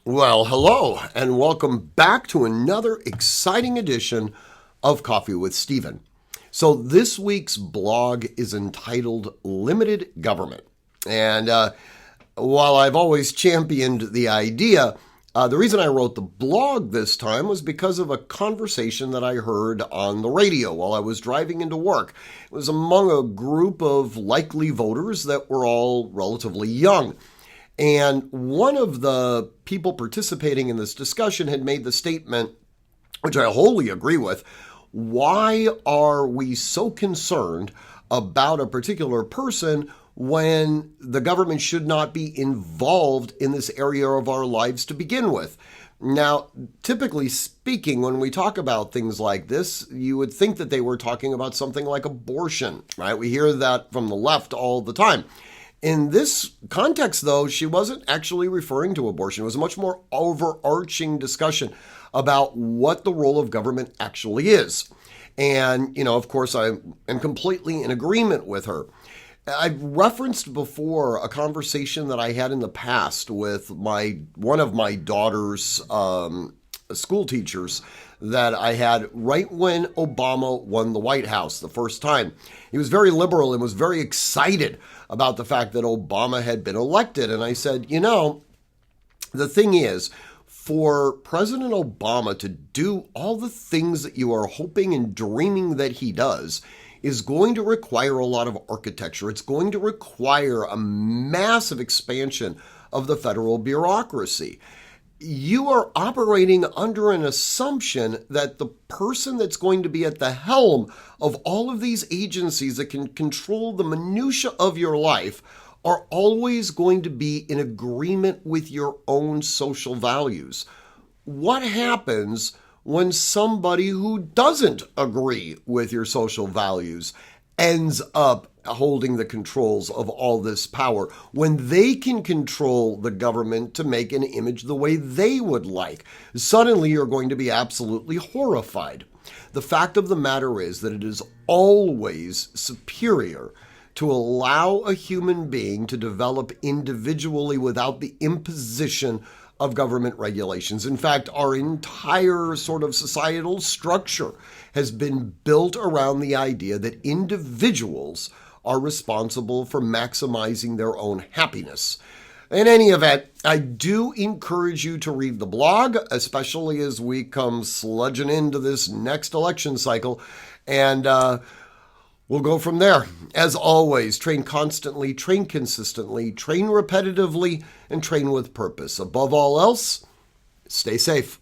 Well, hello, and welcome back to another exciting edition of Coffee with Stephen. So, this week's blog is entitled Limited Government. And while I've always championed the idea, the reason I wrote the blog this time was because of a conversation that I heard on the radio while I was driving into work. It was among a group of likely voters that were all relatively young. And one of the people participating in this discussion had made the statement, which I wholly agree with: why are we so concerned about a particular person when the government should not be involved in this area of our lives to begin with? Now, typically speaking, when we talk about things like this, you would think that they were talking about something like abortion, right? We hear that from the left all the time. In this context, though, she wasn't actually referring to abortion. It was a much more overarching discussion about what the role of government actually is. And, of course, I am completely in agreement with her. I've referenced before a conversation that I had in the past with one of my daughter's school teachers that I had right when Obama won the White House the first time. He was very liberal and was very excited about the fact that Obama had been elected. And I said, the thing is, for President Obama to do all the things that you are hoping and dreaming that he does is going to require a lot of architecture. It's going to require a massive expansion of the federal bureaucracy. You are operating under an assumption that the person that's going to be at the helm of all of these agencies that can control the minutia of your life are always going to be in agreement with your own social values. What happens when somebody who doesn't agree with your social values ends up holding the controls of all this power, when they can control the government to make an image the way they would like? Suddenly you're going to be absolutely horrified. The fact of the matter is that it is always superior to allow a human being to develop individually without the imposition of government regulations. In fact, our entire sort of societal structure has been built around the idea that individuals are responsible for maximizing their own happiness. In any event, I do encourage you to read the blog, especially as we come sludging into this next election cycle, and we'll go from there. As always, train constantly, train consistently, train repetitively, and train with purpose. Above all else, stay safe.